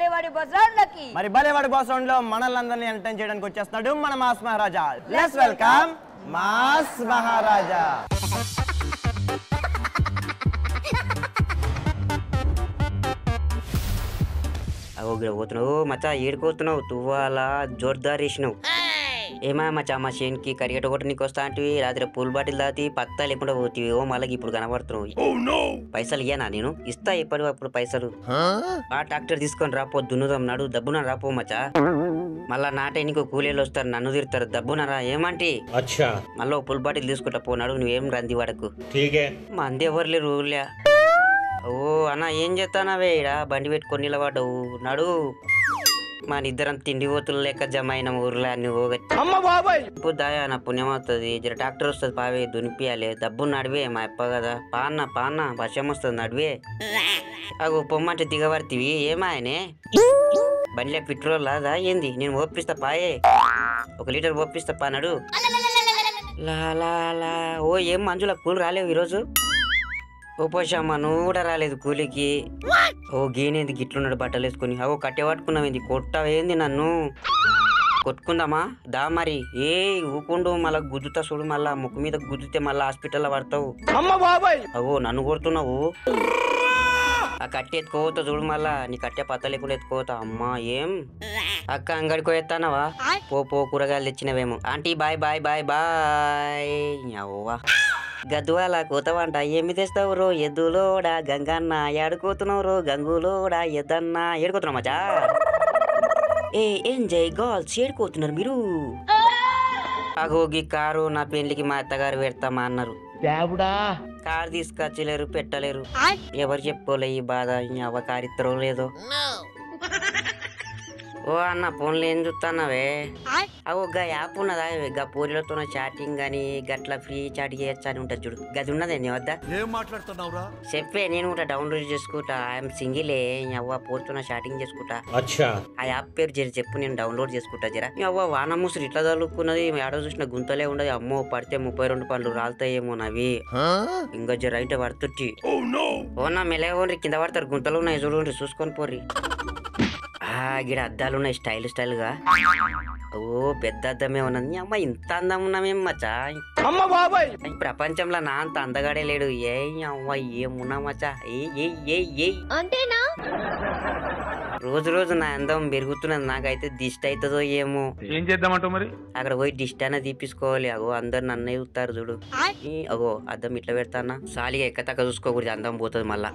భలేవాడి బజార్లకి. మరి భలేవాడి boss round లో మనల్ని ఎంటర్టైన్ చేయడానికి వచ్చేస్తున్నాడు మన mass Maharaja. Let's welcome mass Maharaja. పోతున్నావు మచ్చా, ఏడుకోతున్నావు తువ్వాలా జోర్దార్ వేసినావు. ఏమా మచ్చా, మా చేనికి కరిగట కొట్ట నీకు వస్తా అంటే రాత్రి పూల్ బాటిల్ దాటి పత్తా లేకుండా పోతివి. ఓ మళ్ళీ ఇప్పుడు కనబడుతున్నావు. పైసలు ఇయ్యానా నేను? ఇస్తా ఎప్పటికప్పుడు పైసలు. ఆ ట్రాక్టర్ తీసుకొని రాపో, దున్నుదాం నడు. దబ్బున రాపో మచ్చా. మళ్ళా నాటే నీకు కూలీలు వస్తారు, నన్ను తిరుతారు. దబ్బునరా ఏమంటి? మళ్ళీ పుల్ బాటిల్ తీసుకుంటా పో. నడు, నువ్వేం రంది వాడకు. మా అంది ఎవరు లేరు ఊర్లే. ఓ అన్న, ఏం చేస్తానవే ఇడా బండి పెట్టుకొని నిలబడ్డావు? నడు. మన ఇద్దరం తిండి పోతులు లెక్క జమ అయిన ఊర్లో అన్ని ఇప్పుడు దాయా నా పుణ్యం అవుతుంది. జర ట్రాక్టర్ వస్తుంది, పావే దునిపియాలి. డబ్బు నడివే మా అప్ప కదా. పాన్న వర్షం వస్తుంది, నడివే. అగు పొమ్మంటే దిగబడితివి. ఏమాయనే బండిలో పెట్రోల్ లాదా ఏంది? నేను ఓపిస్తా పాయే, 1 లీటర్ ఓపిస్తా పా. నడు. లా ఓ ఏం మంజుల కూలి రాలేవు ఈరోజు? ఓ పోషమ్మ, నువ్వు కూడా రాలేదు కూలికి. ఓ గీనేంది గిట్లున్నాడు బట్టలు వేసుకుని? అవో కట్టె పట్టుకున్నావేంది? కొట్టవేంది నన్ను? కొట్టుకుందామా దా మరి. ఏ ఊకుండు, మళ్ళా గుద్దుతా చూడు. మళ్ళా ముక్కు మీద గుద్దితే మళ్ళా హాస్పిటల్లో పడతావు. అవో నన్ను కొడుతున్నావు. ఆ కట్టె ఎత్తుకోవతా చూడు. మళ్ళా నీ కట్టె పత్త లేకుండా ఎత్తుకోవతా. అమ్మా ఏం అక్క అంగడికి పోయేస్తానవా? పో కూరగాయలు తెచ్చినవేమో. Aunty bye bye bye bye. అవ్వా గద్వాల కోత వంట ఏమి తెస్తావు రో? ఎద్దులోడా గంగన్న ఏడుకోతున్నావు రో? గంగులోడా ఎద్దన్న ఏడుకోతున్నావు మచ్చా. ఎంజాయ్ గర్ల్స్ ఏడుకోతున్నారు మీరు. అగోగి కారు నా పెళ్లికి మా అత్తగారు పెడతామా అన్నారు. కారు తీసుకొచ్చలేరు, పెట్టలేరు. ఎవరు చెప్పుకోలే ఈ బాధ. అవ్వ కారిత్తరో లేదో. ఓ అన్న, ఫోన్లో ఏం చూస్తున్నావే? అవు గా యాప్ ఉన్నదా? గా పూరిలతో చాటింగ్ గాని గట్లా ఫ్రీ చాట్ చేయొచ్చు అని ఉంటుంది చూడు. గది ఉన్నదే నీ వద్ద? ఏం మాట్లాడుతున్నావురా? చెప్పే, నేను కూడా డౌన్లోడ్ చేసుకుంటా. ఐఎమ్ సింగిలే. అవ్వ పోతున్నా చాటింగ్ చేసుకుంటా. ఆ యాప్ పేరు జర చెప్పు, నేను డౌన్లోడ్ చేసుకుంటా. జరా అవ్వ వాన ముసురు ఇట్లా చదువుకున్నది. ఏడో చూసిన గుంతలే ఉండదు. అమ్మో పడితే 32 పండ్లు రాలుతాయేమో నవి. ఇంకా జర అయితే పడుతుట్టి. ఓనా మెలగోండ్రి, కింద పడతారు. గుంతలు ఉన్నాయి చూడండి, చూసుకొని పోర్రి. గిడ అద్దాలు ఉన్నాయి స్టైల్ గా. ఓ పెద్ద అద్దమే ఉన్నది. అమ్మ ఇంత అందం ఉన్నామేం మచ్చా? ప్రపంచంలో నా అంత అందగాడే లేడు. ఏ అమ్మ ఏమున్నా మచ్చా? అంతేనా? రోజు నా అందం పెరుగుతున్నది. నాకైతే దిష్టి అవుతుందో ఏమో. ఏం చేద్దామంటావు మరి? అక్కడ పోయి దిష్టి అన్న తీపించుకోవాలి. అగో అందరు నన్నే చూస్తారు చూడు. అగో అద్దం ఇట్లా పెడతానా. సాలిగా ఎక్కతక్క చూసుకోకూడదు, అందం పోతుంది మళ్ళా.